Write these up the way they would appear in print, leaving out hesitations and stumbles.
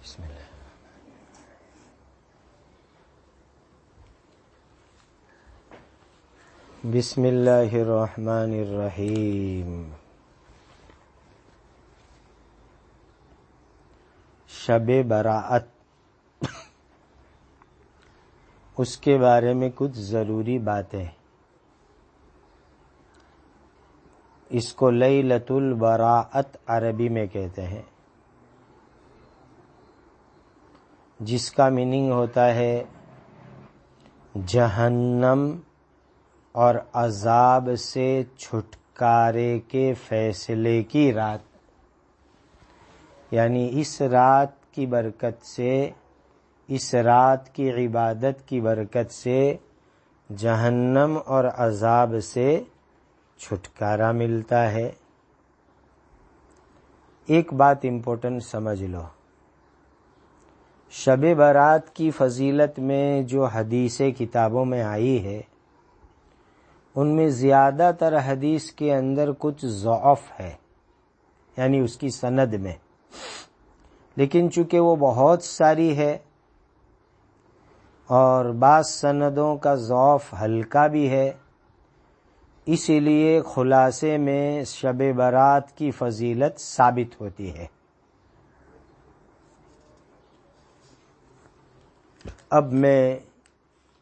بسم اللہ. بسم اللہ الرحمن الرحیم. شب براءت، اس کے بارے میں کچھ ضروری باتیں. اس کو لیلۃ البراءت عربی میں کہتے ہیں، جس کا میننگ ہوتا ہے جہنم اور عذاب سے چھٹکارے کے فیصلے کی رات. یعنی اس رات کی برکت سے، اس رات کی عبادت کی برکت سے جہنم اور عذاب سے چھٹکارا ملتا ہے. ایک بات امپورٹنٹ سمجھ لو، شب برات کی فضیلت میں جو حدیثیں کتابوں میں آئی ہے، ان میں زیادہ تر حدیث کے اندر کچھ ضعف ہے، یعنی اس کی سند میں. لیکن چونکہ وہ بہت ساری ہے اور بعض سندوں کا ضعف ہلکا بھی ہے، اسی لیے خلاصے میں شب برات کی فضیلت ثابت ہوتی ہے. اب میں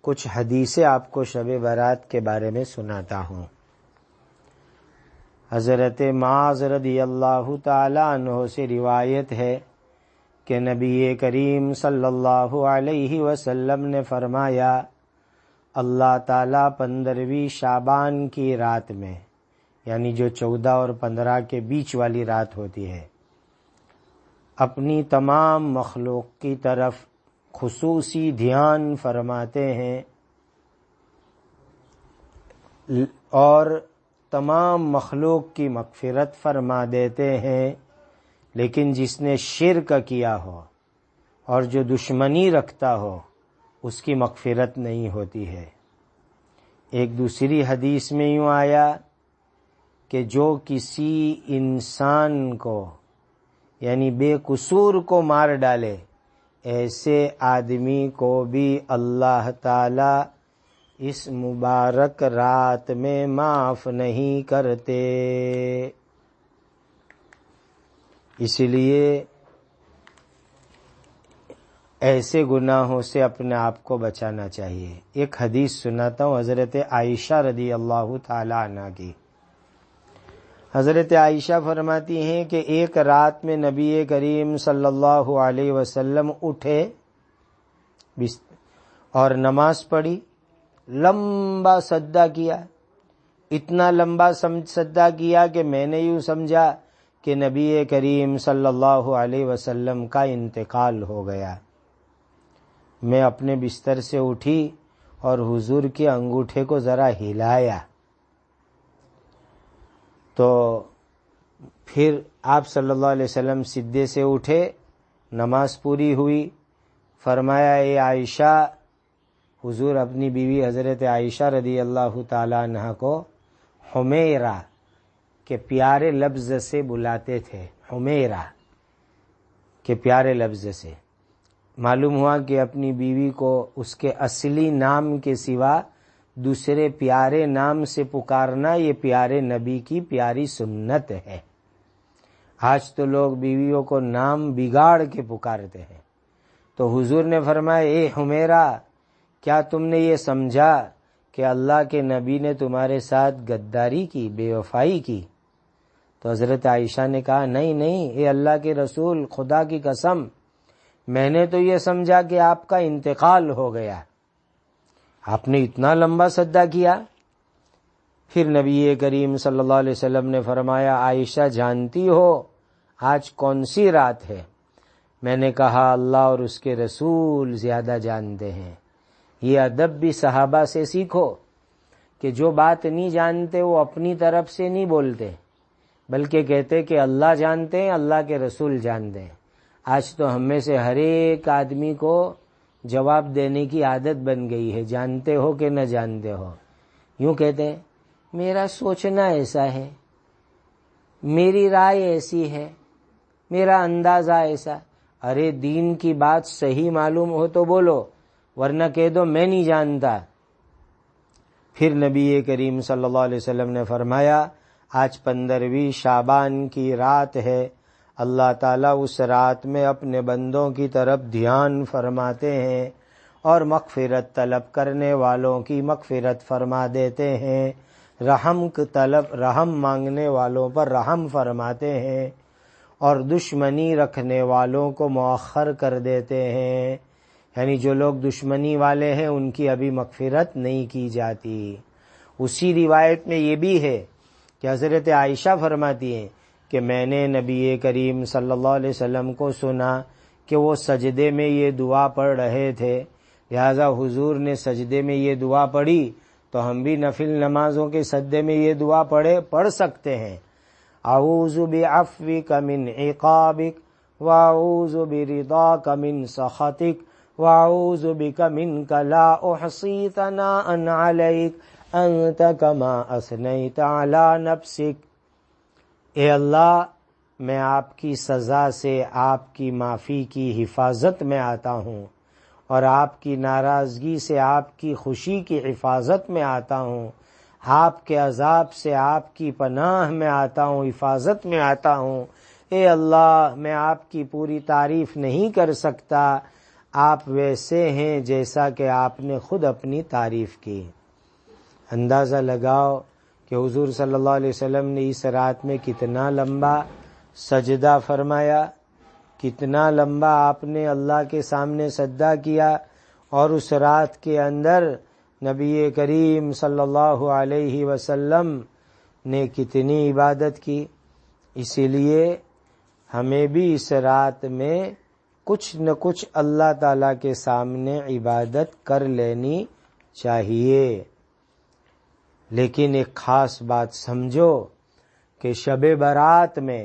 کچھ حدیثیں آپ کو شب برات کے بارے میں سناتا ہوں. حضرت معاذ رضی اللہ تعالی عنہ سے روایت ہے کہ نبی کریم صلی اللہ علیہ وسلم نے فرمایا، اللہ تعالیٰ 15ویں شعبان کی رات میں، یعنی جو 14 اور 15 کے بیچ والی رات ہوتی ہے، اپنی تمام مخلوق کی طرف خصوصی دھیان فرماتے ہیں اور تمام مخلوق کی مغفرت فرما دیتے ہیں. لیکن جس نے شرک کیا ہو اور جو دشمنی رکھتا ہو، اس کی مغفرت نہیں ہوتی ہے. ایک دوسری حدیث میں یوں آیا کہ جو کسی انسان کو، یعنی بے قصور کو مار ڈالے، ایسے آدمی کو بھی اللہ تعالی اس مبارک رات میں معاف نہیں کرتے. اس لیے ایسے گناہوں سے اپنے آپ کو بچانا چاہیے. ایک حدیث سناتا ہوں حضرت عائشہ رضی اللہ تعالی عنہ کی. حضرت عائشہ فرماتی ہیں کہ ایک رات میں نبی کریم صلی اللہ علیہ وسلم اٹھے اور نماز پڑھی، لمبا سجدہ کیا. اتنا لمبا سجدہ کیا کہ میں نے یوں سمجھا کہ نبی کریم صلی اللہ علیہ وسلم کا انتقال ہو گیا. میں اپنے بستر سے اٹھی اور حضور کے انگوٹھے کو ذرا ہلایا تو پھر آپ صلی اللہ علیہ وسلم سجدے سے اٹھے، نماز پوری ہوئی. فرمایا، اے عائشہ، حضور اپنی بیوی حضرت عائشہ رضی اللہ تعالی عنہ کو حمیرہ کے پیارے لفظ سے بلاتے تھے. حمیرہ کے پیارے لفظ سے. معلوم ہوا کہ اپنی بیوی کو اس کے اصلی نام کے سوا دوسرے پیارے نام سے پکارنا یہ پیارے نبی کی پیاری سنت ہے. آج تو لوگ بیویوں کو نام بگاڑ کے پکارتے ہیں. تو حضور نے فرمایا، اے حمیرہ، کیا تم نے یہ سمجھا کہ اللہ کے نبی نے تمہارے ساتھ غداری کی، بے وفائی کی؟ تو حضرت عائشہ نے کہا، نہیں نہیں اے اللہ کے رسول، خدا کی قسم، میں نے تو یہ سمجھا کہ آپ کا انتقال ہو گیا. آپ نے اتنا لمبا سجدہ کیا؟ پھر نبی کریم صلی اللہ علیہ وسلم نے فرمایا، عائشہ جانتی ہو آج کون سی رات ہے؟ میں نے کہا، اللہ اور اس کے رسول زیادہ جانتے ہیں. یہ ادب بھی صحابہ سے سیکھو کہ جو بات نہیں جانتے وہ اپنی طرف سے نہیں بولتے، بلکہ کہتے کہ اللہ جانتے ہیں، اللہ کے رسول جانتے ہیں. آج تو ہم میں سے ہر ایک آدمی کو جواب دینے کی عادت بن گئی ہے، جانتے ہو کہ نہ جانتے ہو. یوں کہتے ہیں، میرا سوچنا ایسا ہے، میری رائے ایسی ہے، میرا اندازہ ایسا. ارے دین کی بات صحیح معلوم ہو تو بولو، ورنہ کہہ دو میں نہیں جانتا۔ پھر نبی کریم صلی اللہ علیہ وسلم نے فرمایا آج 15ویں شعبان کی رات ہے، اللہ تعالیٰ اس رات میں اپنے بندوں کی طرف دھیان فرماتے ہیں اور مغفرت طلب کرنے والوں کی مغفرت فرما دیتے ہیں، رحم مانگنے والوں پر رحم فرماتے ہیں اور دشمنی رکھنے والوں کو مؤخر کر دیتے ہیں، یعنی جو لوگ دشمنی والے ہیں ان کی ابھی مغفرت نہیں کی جاتی۔ اسی روایت میں یہ بھی ہے کہ حضرت عائشہ فرماتی ہیں کہ میں نے نبی کریم صلی اللہ علیہ وسلم کو سنا کہ وہ سجدے میں یہ دعا پڑھ رہے تھے، لہذا حضور نے سجدے میں یہ دعا پڑھی تو ہم بھی نفل نمازوں کے سجدے میں یہ دعا پڑھ سکتے ہیں۔ اعوذ بعفوک من عقابک واعوذ برضاک من سخطک واعوذ بک منک لا احصی ثناء علیک انت کما اثنیت علی نفسک۔ اے اللہ میں آپ کی سزا سے آپ کی معافی کی حفاظت میں آتا ہوں اور آپ کی ناراضگی سے آپ کی خوشی کی حفاظت میں آتا ہوں، آپ کے عذاب سے آپ کی پناہ میں آتا ہوں، حفاظت میں آتا ہوں۔ اے اللہ میں آپ کی پوری تعریف نہیں کر سکتا، آپ ویسے ہیں جیسا کہ آپ نے خود اپنی تعریف کی۔ اندازہ لگاؤ کہ حضور صلی اللہ علیہ وسلم نے اس رات میں کتنا لمبا سجدہ فرمایا، کتنا لمبا آپ نے اللہ کے سامنے سجدہ کیا، اور اس رات کے اندر نبی کریم صلی اللہ علیہ وسلم نے کتنی عبادت کی۔ اسی لیے ہمیں بھی اس رات میں کچھ نہ کچھ اللہ تعالیٰ کے سامنے عبادت کر لینی چاہیے۔ لیکن ایک خاص بات سمجھو کہ شب برات میں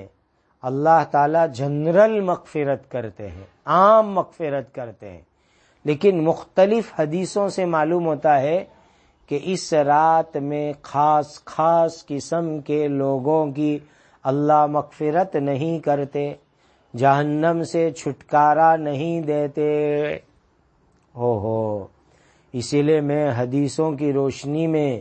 اللہ تعالیٰ جنرل مغفرت کرتے ہیں، عام مغفرت کرتے ہیں، لیکن مختلف حدیثوں سے معلوم ہوتا ہے کہ اس رات میں خاص قسم کے لوگوں کی اللہ مغفرت نہیں کرتے، جہنم سے چھٹکارا نہیں دیتے۔ اسی لیے میں حدیثوں کی روشنی میں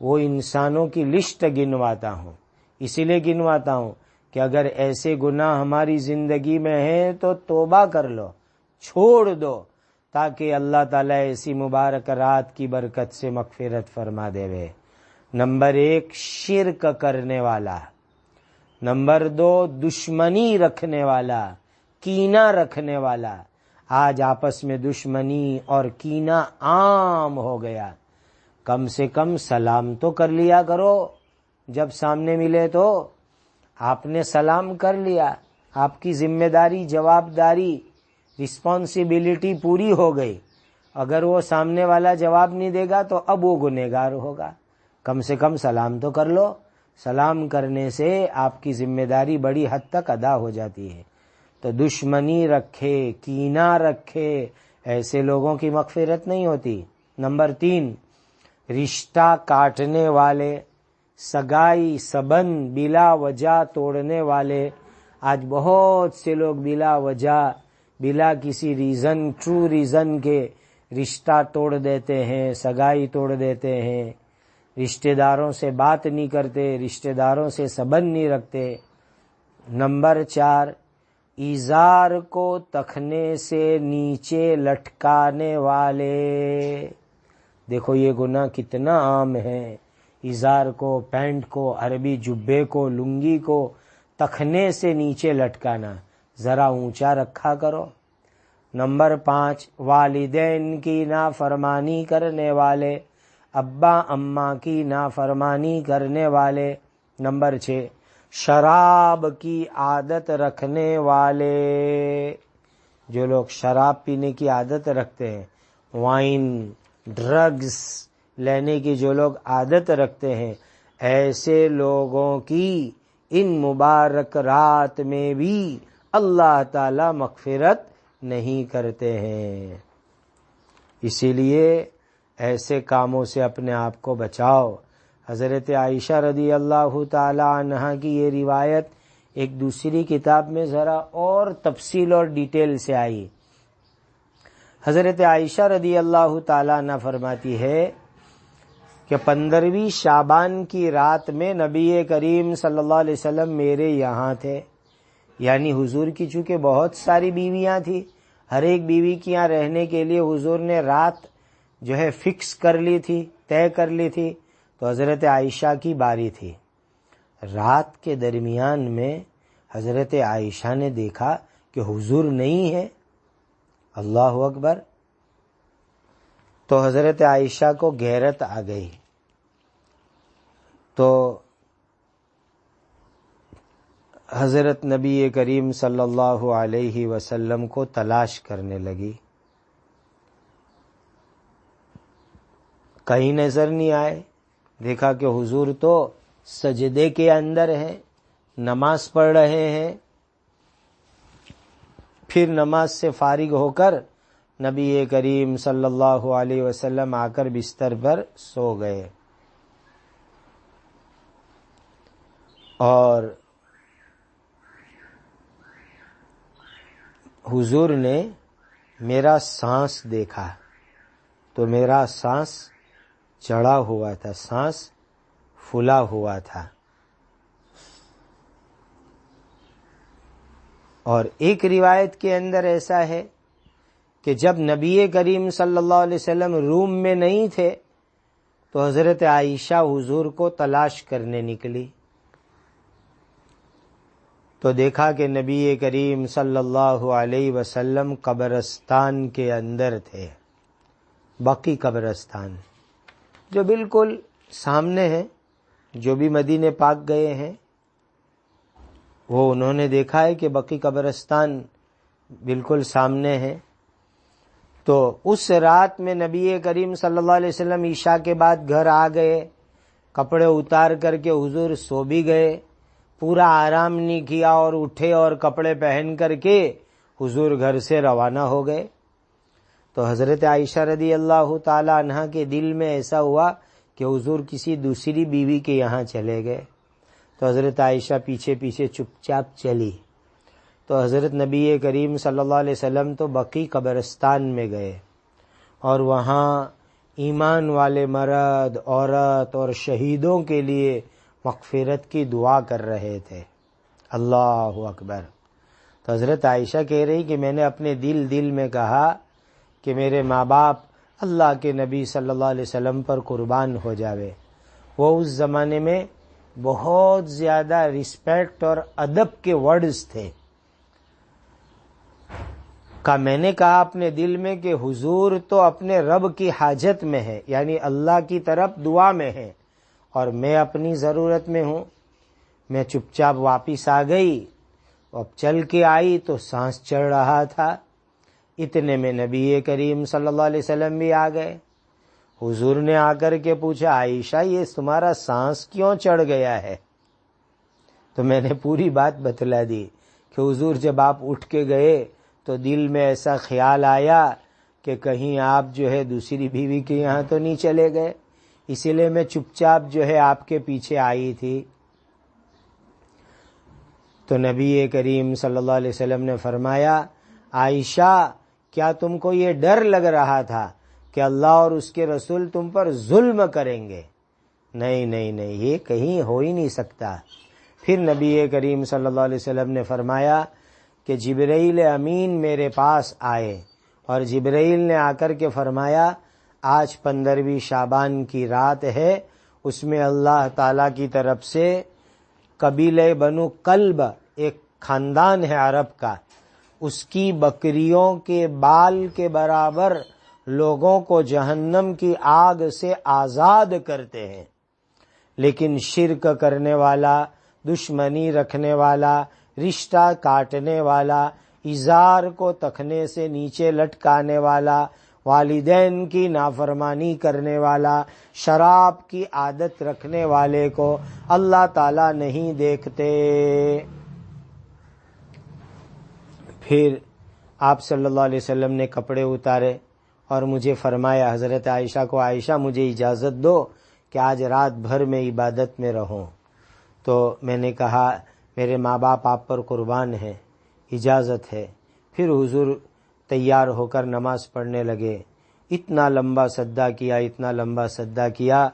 وہ انسانوں کی لسٹ گنواتا ہوں، اسی لیے گنواتا ہوں کہ اگر ایسے گناہ ہماری زندگی میں ہیں تو توبہ کر لو، چھوڑ دو، تاکہ اللہ تعالیٰ ایسی مبارک رات کی برکت سے مغفرت فرما دے۔ نمبر 1 شرک کرنے والا، نمبر 2 دشمنی رکھنے والا، کینہ رکھنے والا۔ آج آپس میں دشمنی اور کینہ عام ہو گیا۔ کم سے کم سلام تو کر لیا کرو، جب سامنے ملے تو آپ نے سلام کر لیا، آپ کی ذمہ داری، جواب داری، رسپانسبلٹی پوری ہو گئی۔ اگر وہ سامنے والا جواب نہیں دے گا تو اب وہ گنہگار ہوگا۔ کم سے کم سلام تو کر لو، سلام کرنے سے آپ کی ذمہ داری بڑی حد تک ادا ہو جاتی ہے۔ تو دشمنی رکھے، کینہ رکھے، ایسے لوگوں کی مغفرت نہیں ہوتی۔ نمبر 3 رشتہ کاٹنے والے، سگائی سبند بلا وجہ توڑنے والے۔ آج بہت سے لوگ بلا وجہ، بلا کسی ریزن، ٹرو ریزن کے رشتہ توڑ دیتے ہیں، سگائی توڑ دیتے ہیں، رشتہ داروں سے بات نہیں کرتے، رشتہ داروں سے سبند نہیں رکھتے۔ نمبر 4 ایزار کو تخنے سے نیچے لٹکانے والے۔ دیکھو یہ گناہ کتنا عام ہے، ایزار کو، پینٹ کو، عربی جبے کو، لنگی کو تخنے سے نیچے لٹکانا، ذرا اونچا رکھا کرو۔ نمبر 5 والدین کی نافرمانی کرنے والے، ابا اماں کی نافرمانی کرنے والے۔ نمبر 6 شراب کی عادت رکھنے والے، جو لوگ شراب پینے کی عادت رکھتے ہیں، وائن، ڈرگز لینے کی جو لوگ عادت رکھتے ہیں، ایسے لوگوں کی ان مبارک رات میں بھی اللہ تعالی مغفرت نہیں کرتے ہیں۔ اسی لیے ایسے کاموں سے اپنے آپ کو بچاؤ۔ حضرت عائشہ رضی اللہ تعالی عنہا کی یہ روایت ایک دوسری کتاب میں ذرا اور تفصیل اور ڈیٹیل سے آئی۔ حضرت عائشہ رضی اللہ تعالیٰ عنہ فرماتی ہے کہ 15ویں شعبان کی رات میں نبی کریم صلی اللہ علیہ وسلم میرے یہاں تھے، یعنی حضور کی چونکہ بہت ساری بیویاں تھیں، ہر ایک بیوی کے یہاں رہنے کے لیے حضور نے رات جو ہے فکس کر لی تھی، طے کر لی تھی، تو حضرت عائشہ کی باری تھی۔ رات کے درمیان میں حضرت عائشہ نے دیکھا کہ حضور نہیں ہے، اللہ اکبر، تو حضرت عائشہ کو غیرت آ گئی، تو حضرت نبی کریم صلی اللہ علیہ وسلم کو تلاش کرنے لگی، کہیں نظر نہیں آئے۔ دیکھا کہ حضور تو سجدے کے اندر ہیں، نماز پڑھ رہے ہیں۔ پھر نماز سے فارغ ہو کر نبی کریم صلی اللہ علیہ وسلم آ کر بستر پر سو گئے، اور حضور نے میرا سانس دیکھا تو میرا سانس چڑھا ہوا تھا، سانس پھولا ہوا تھا۔ اور ایک روایت کے اندر ایسا ہے کہ جب نبی کریم صلی اللہ علیہ وسلم روم میں نہیں تھے تو حضرت عائشہ حضور کو تلاش کرنے نکلی، تو دیکھا کہ نبی کریم صلی اللہ علیہ وسلم قبرستان کے اندر تھے، بقی قبرستان جو بالکل سامنے ہے، جو بھی مدینے پاک گئے ہیں وہ انہوں نے دیکھا ہے کہ بقی قبرستان بالکل سامنے ہے۔ تو اس رات میں نبی کریم صلی اللہ علیہ وسلم عشاء کے بعد گھر آ گئے، کپڑے اتار کر کے حضور سو بھی گئے، پورا آرام نہیں کیا، اور اٹھے اور کپڑے پہن کر کے حضور گھر سے روانہ ہو گئے۔ تو حضرت عائشہ رضی اللہ تعالی عنہا کے دل میں ایسا ہوا کہ حضور کسی دوسری بیوی کے یہاں چلے گئے، تو حضرت عائشہ پیچھے پیچھے چپ چاپ چلی، تو حضرت نبی کریم صلی اللہ علیہ وسلم تو بقی قبرستان میں گئے، اور وہاں ایمان والے مرد، عورت اور شہیدوں کے لیے مغفرت کی دعا کر رہے تھے، اللہ اکبر۔ تو حضرت عائشہ کہہ رہی کہ میں نے اپنے دل میں کہا کہ میرے ماں باپ اللہ کے نبی صلی اللہ علیہ وسلم پر قربان ہو جاوے۔ وہ اس زمانے میں بہت زیادہ رسپیکٹ اور ادب کے ورڈز تھے۔ میں نے کہا اپنے دل میں کہ حضور تو اپنے رب کی حاجت میں ہے، یعنی اللہ کی طرف دعا میں ہے، اور میں اپنی ضرورت میں ہوں۔ میں چپ چاپ واپس آ گئی، اب چل کے آئی تو سانس چڑھ رہا تھا، اتنے میں نبی کریم صلی اللہ علیہ وسلم بھی آ گئے۔ حضور نے آ کر کے پوچھا، عائشہ یہ تمہارا سانس کیوں چڑھ گیا ہے؟ تو میں نے پوری بات بتلا دی کہ حضور جب آپ اٹھ کے گئے تو دل میں ایسا خیال آیا کہ کہیں آپ جو ہے دوسری بیوی کے یہاں تو نہیں چلے گئے، اسی لیے میں چپ چاپ جو ہے آپ کے پیچھے آئی تھی۔ تو نبی کریم صلی اللہ علیہ وسلم نے فرمایا، عائشہ کیا تم کو یہ ڈر لگ رہا تھا کہ اللہ اور اس کے رسول تم پر ظلم کریں گے؟ نہیں نہیں نہیں، یہ کہیں ہو ہی نہیں سکتا۔ پھر نبی کریم صلی اللہ علیہ وسلم نے فرمایا کہ جبرائیل امین میرے پاس آئے، اور جبرائیل نے آ کر کے فرمایا آج 15ویں شعبان کی رات ہے، اس میں اللہ تعالی کی طرف سے قبیلہ بنو کلب، ایک خاندان ہے عرب کا، اس کی بکریوں کے بال کے برابر لوگوں کو جہنم کی آگ سے آزاد کرتے ہیں، لیکن شرک کرنے والا، دشمنی رکھنے والا، رشتہ کاٹنے والا، ازار کو تکھنے سے نیچے لٹکانے والا، والدین کی نافرمانی کرنے والا، شراب کی عادت رکھنے والے کو اللہ تعالی نہیں دیکھتے۔ پھر آپ صلی اللہ علیہ وسلم نے کپڑے اتارے اور مجھے فرمایا، حضرت عائشہ کو، عائشہ مجھے اجازت دو کہ آج رات بھر میں عبادت میں رہوں۔ تو میں نے کہا میرے ماں باپ آپ پر قربان ہیں، اجازت ہے۔ پھر حضور تیار ہو کر نماز پڑھنے لگے۔ اتنا لمبا سجدہ کیا، اتنا لمبا سجدہ کیا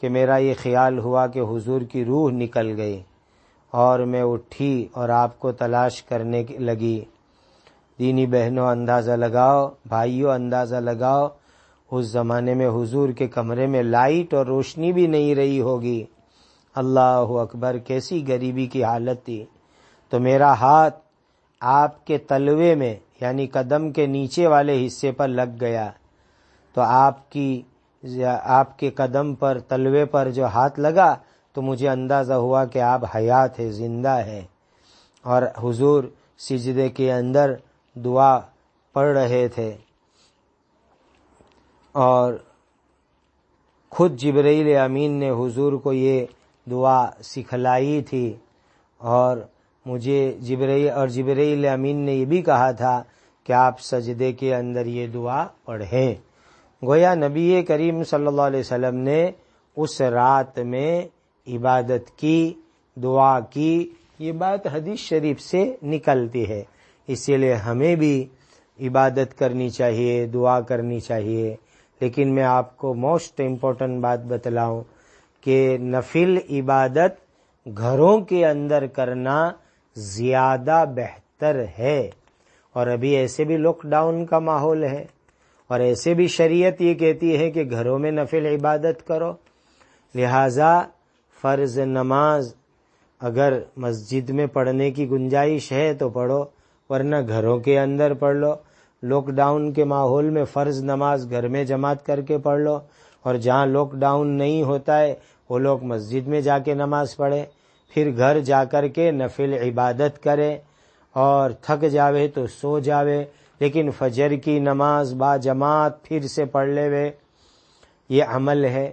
کہ میرا یہ خیال ہوا کہ حضور کی روح نکل گئی، اور میں اٹھی اور آپ کو تلاش کرنے لگی۔ دینی بہنوں اندازہ لگاؤ، بھائیوں اندازہ لگاؤ، اس زمانے میں حضور کے کمرے میں لائٹ اور روشنی بھی نہیں رہی ہوگی۔ اللہ اکبر، کیسی غریبی کی حالت تھی۔ تو میرا ہاتھ آپ کے تلوے میں یعنی قدم کے نیچے والے حصے پر لگ گیا، تو آپ کے قدم پر، تلوے پر جو ہاتھ لگا تو مجھے اندازہ ہوا کہ آپ حیات ہے، زندہ ہے۔ اور حضور سجدے کے اندر دعا پڑھ رہے تھے، اور خود جبرائیل امین نے حضور کو یہ دعا سکھلائی تھی، اور مجھے جبرائیل امین نے یہ بھی کہا تھا کہ آپ سجدے کے اندر یہ دعا پڑھیں۔ گویا نبی کریم صلی اللہ علیہ وسلم نے اس رات میں عبادت کی، دعا کی، یہ بات حدیث شریف سے نکلتی ہے۔ اسی لیے ہمیں بھی عبادت کرنی چاہیے، دعا کرنی چاہیے۔ لیکن میں آپ کو موسٹ امپورٹنٹ بات بتلاؤں کہ نفل عبادت گھروں کے اندر کرنا زیادہ بہتر ہے۔ اور ابھی ایسے بھی لاک ڈاؤن کا ماحول ہے، اور ایسے بھی شریعت یہ کہتی ہے کہ گھروں میں نفل عبادت کرو۔ لہذا فرض نماز اگر مسجد میں پڑھنے کی گنجائش ہے تو پڑھو، ورنہ گھروں کے اندر پڑھ لو۔ لاک ڈاؤن کے ماحول میں فرض نماز گھر میں جماعت کر کے پڑھ لو، اور جہاں لاک ڈاؤن نہیں ہوتا ہے وہ لوگ مسجد میں جا کے نماز پڑھیں، پھر گھر جا کر کے نفل عبادت کریں، اور تھک جاوے تو سو جاوے، لیکن فجر کی نماز با جماعت پھر سے پڑھ لے وے، یہ عمل ہے۔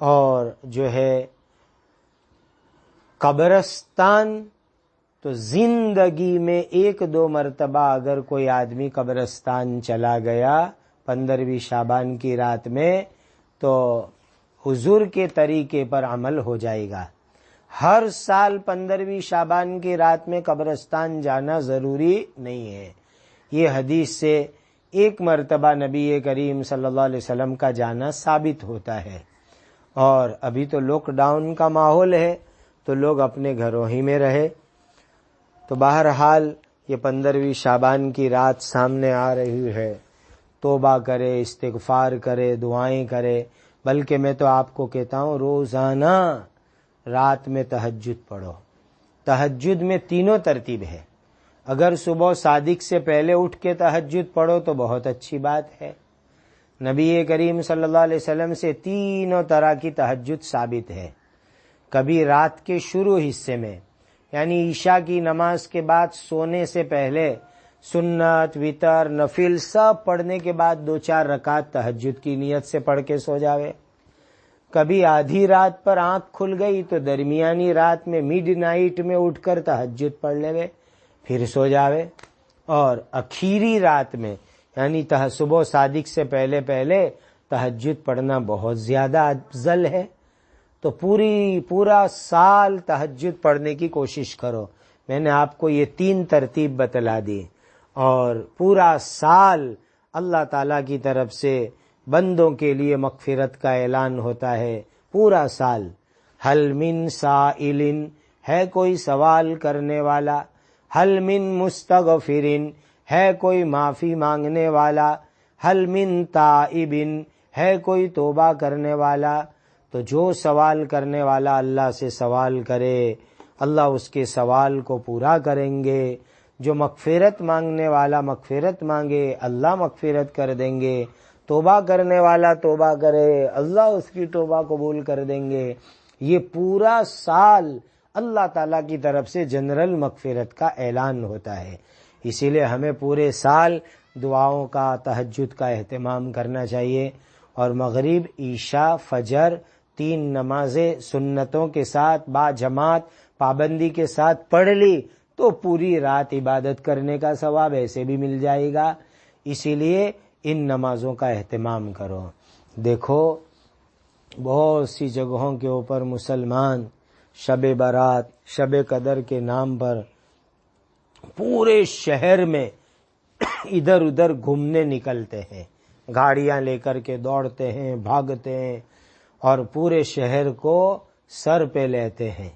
اور جو ہے قبرستان، تو زندگی میں 1-2 مرتبہ اگر کوئی آدمی قبرستان چلا گیا 15ویں شعبان کی رات میں تو حضور کے طریقے پر عمل ہو جائے گا۔ ہر سال 15ویں شعبان کی رات میں قبرستان جانا ضروری نہیں ہے۔ یہ حدیث سے 1 مرتبہ نبی کریم صلی اللہ علیہ وسلم کا جانا ثابت ہوتا ہے۔ اور ابھی تو لاک ڈاؤن کا ماحول ہے تو لوگ اپنے گھروں ہی میں رہے۔ تو بہرحال یہ 15ویں شعبان کی رات سامنے آ رہی ہے، توبہ کرے، استغفار کرے، دعائیں کرے، بلکہ میں تو آپ کو کہتا ہوں روزانہ رات میں تہجد پڑھو۔ تہجد میں 3 ترتیب ہے۔ اگر صبح صادق سے پہلے اٹھ کے تہجد پڑھو تو بہت اچھی بات ہے۔ نبی کریم صلی اللہ علیہ وسلم سے 3 طرح کی تہجد ثابت ہے۔ کبھی رات کے شروع حصے میں، یعنی عشاء کی نماز کے بعد سونے سے پہلے سنت، وتر، نفل سب پڑھنے کے بعد 2-4 رکعت تہجد کی نیت سے پڑھ کے سو جاوے۔ کبھی آدھی رات پر آنکھ کھل گئی تو درمیانی رات میں مڈ نائٹ میں اٹھ کر تہجد پڑھ لے پھر سو جاوے۔ اور اخیری رات میں یعنی صبح صادق سے پہلے تہجد پڑھنا بہت زیادہ افضل ہے۔ تو پورا سال تہجد پڑھنے کی کوشش کرو۔ میں نے آپ کو یہ 3 ترتیب بتلا دی، اور پورا سال اللہ تعالیٰ کی طرف سے بندوں کے لیے مغفرت کا اعلان ہوتا ہے۔ پورا سال حل من سائل، ہے کوئی سوال کرنے والا، حل من مستغفر، ہے کوئی معافی مانگنے والا، حل من تائب، ہے کوئی توبہ کرنے والا۔ تو جو سوال کرنے والا اللہ سے سوال کرے، اللہ اس کے سوال کو پورا کریں گے۔ جو مغفرت مانگنے والا مغفرت مانگے، اللہ مغفرت کر دیں گے۔ توبہ کرنے والا توبہ کرے، اللہ اس کی توبہ قبول کر دیں گے۔ یہ پورا سال اللہ تعالیٰ کی طرف سے جنرل مغفرت کا اعلان ہوتا ہے۔ اسی لیے ہمیں پورے سال دعاؤں کا، تہجد کا اہتمام کرنا چاہیے۔ اور مغرب، عشاء، فجر 3 نمازیں سنتوں کے ساتھ با جماعت پابندی کے ساتھ پڑھ لی تو پوری رات عبادت کرنے کا ثواب ایسے بھی مل جائے گا۔ اسی لیے ان نمازوں کا اہتمام کرو۔ دیکھو بہت سی جگہوں کے اوپر مسلمان شب برات، شب قدر کے نام پر پورے شہر میں ادھر ادھر گھومنے نکلتے ہیں، گاڑیاں لے کر کے دوڑتے ہیں، بھاگتے ہیں اور پورے شہر کو سر پہ لیتے ہیں۔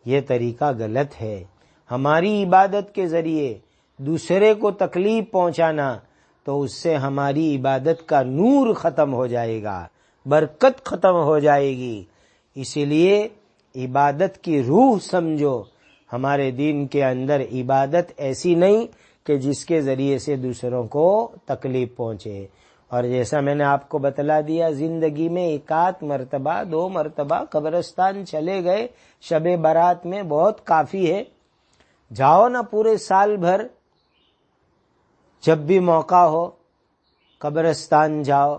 یہ طریقہ غلط ہے۔ ہماری عبادت کے ذریعے دوسرے کو تکلیف پہنچانا تو اس سے ہماری عبادت کا نور ختم ہو جائے گا، برکت ختم ہو جائے گی۔ اسی لیے عبادت کی روح سمجھو۔ ہمارے دین کے اندر عبادت ایسی نہیں کہ جس کے ذریعے سے دوسروں کو تکلیف پہنچے۔ اور جیسا میں نے آپ کو بتلا دیا، زندگی میں ایک آدھ مرتبہ 2 مرتبہ قبرستان چلے گئے شب برات میں بہت کافی ہے۔ جاؤ نا پورے سال بھر، جب بھی موقع ہو قبرستان جاؤ،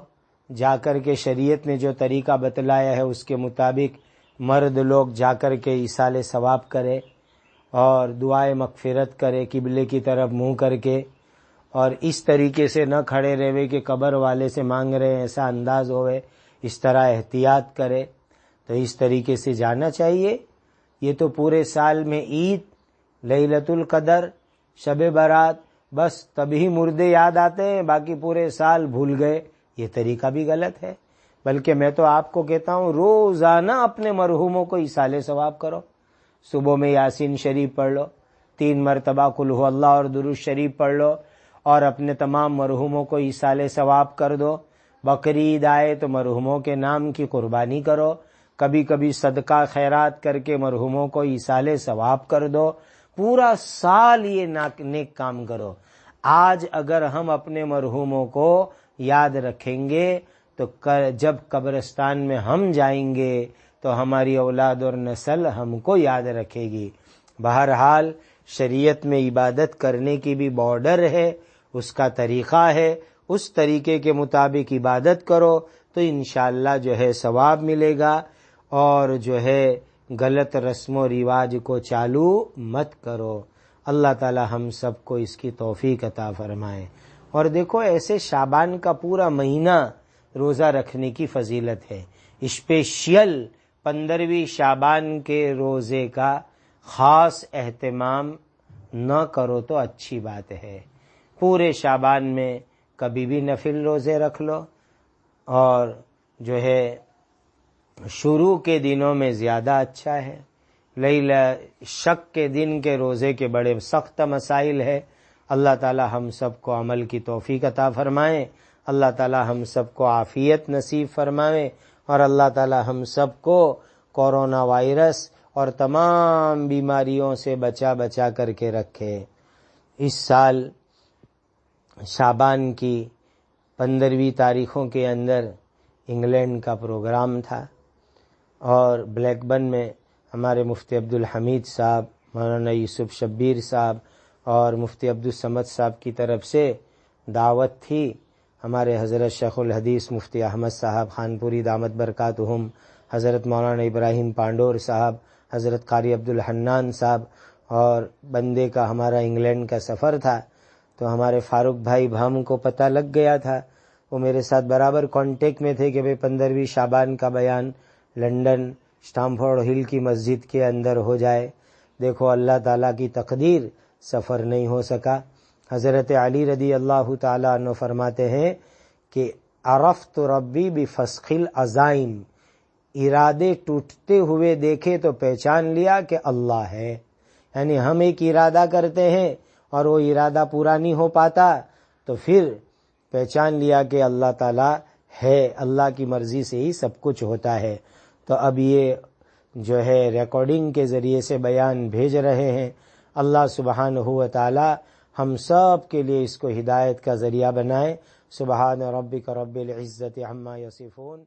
جا کر کے شریعت نے جو طریقہ بتلایا ہے اس کے مطابق مرد لوگ جا کر کے ایصال ثواب کرے اور دعائے مغفرت کرے قبلے کی طرف منہ کر کے، اور اس طریقے سے نہ کھڑے رہے کہ قبر والے سے مانگ رہے ہیں ایسا انداز ہوئے، اس طرح احتیاط کرے۔ تو اس طریقے سے جانا چاہیے۔ یہ تو پورے سال میں عید، لیلۃ القدر، شب برات، بس تبھی مردے یاد آتے ہیں، باقی پورے سال بھول گئے۔ یہ طریقہ بھی غلط ہے۔ بلکہ میں تو آپ کو کہتا ہوں روزانہ اپنے مرحوموں کو ایصال ثواب کرو۔ صبح میں یاسین شریف پڑھ لو، 3 مرتبہ قل هو اللہ اور درود شریف پڑھ لو، اور اپنے تمام مرحوموں کو ایصال ثواب کر دو۔ بقرعید آئے تو مرحوموں کے نام کی قربانی کرو، کبھی کبھی صدقہ خیرات کر کے مرحوموں کو ایصال ثواب کر دو۔ پورا سال یہ نیک کام کرو۔ آج اگر ہم اپنے مرحوموں کو یاد رکھیں گے تو جب قبرستان میں ہم جائیں گے تو ہماری اولاد اور نسل ہم کو یاد رکھے گی۔ بہرحال شریعت میں عبادت کرنے کی بھی بارڈر ہے، اس کا طریقہ ہے، اس طریقے کے مطابق عبادت کرو تو انشاءاللہ جو ہے ثواب ملے گا، اور جو ہے غلط رسم و رواج کو چالو مت کرو۔ اللہ تعالی ہم سب کو اس کی توفیق عطا فرمائے۔ اور دیکھو ایسے شعبان کا پورا مہینہ روزہ رکھنے کی فضیلت ہے۔ اسپیشل 15ویں شعبان کے روزے کا خاص اہتمام نہ کرو تو اچھی بات ہے۔ پورے شعبان میں کبھی بھی نفل روزے رکھ لو، اور جو ہے شروع کے دنوں میں زیادہ اچھا ہے۔ شک کے دن کے روزے کے بڑے سخت مسائل ہے۔ اللہ تعالی ہم سب کو عمل کی توفیق عطا فرمائے، اللہ تعالی ہم سب کو عافیت نصیب فرمائے، اور اللہ تعالی ہم سب کو کورونا وائرس اور تمام بیماریوں سے بچا کر کے رکھے۔ اس سال شعبان کی 15ویں تاریخوں کے اندر انگلینڈ کا پروگرام تھا، اور بلیک بن میں ہمارے مفتی عبدالحمید صاحب، مولانا یوسف شبیر صاحب اور مفتی عبدالصمد صاحب کی طرف سے دعوت تھی۔ ہمارے حضرت شیخ الحدیث مفتی احمد صاحب خانپوری دامت برکاتہم، حضرت مولانا ابراہیم پانڈور صاحب، حضرت قاری عبدالحنان صاحب، اور بندے کا ہمارا انگلینڈ کا سفر تھا۔ تو ہمارے فاروق بھائی بھام کو پتہ لگ گیا تھا، وہ میرے ساتھ برابر کانٹیکٹ میں تھے کہ بھئی 15ویں شعبان کا بیان لنڈن اسٹامفورڈ ہل کی مسجد کے اندر ہو جائے۔ دیکھو اللہ تعالیٰ کی تقدیر، سفر نہیں ہو سکا۔ حضرت علی رضی اللہ تعالیٰ عنہ فرماتے ہیں کہ عرفت ربی بفسخ العزائم، ارادے ٹوٹتے ہوئے دیکھے تو پہچان لیا کہ اللہ ہے۔ یعنی ہم ایک ارادہ کرتے ہیں اور وہ ارادہ پورا نہیں ہو پاتا تو پھر پہچان لیا کہ اللہ تعالیٰ ہے، اللہ کی مرضی سے ہی سب کچھ ہوتا ہے۔ تو اب یہ جو ہے ریکارڈنگ کے ذریعے سے بیان بھیج رہے ہیں۔ اللہ سبحانہ و تعالی ہم سب کے لیے اس کو ہدایت کا ذریعہ بنائے۔ سبحان ربک رب العزت عما یصفون۔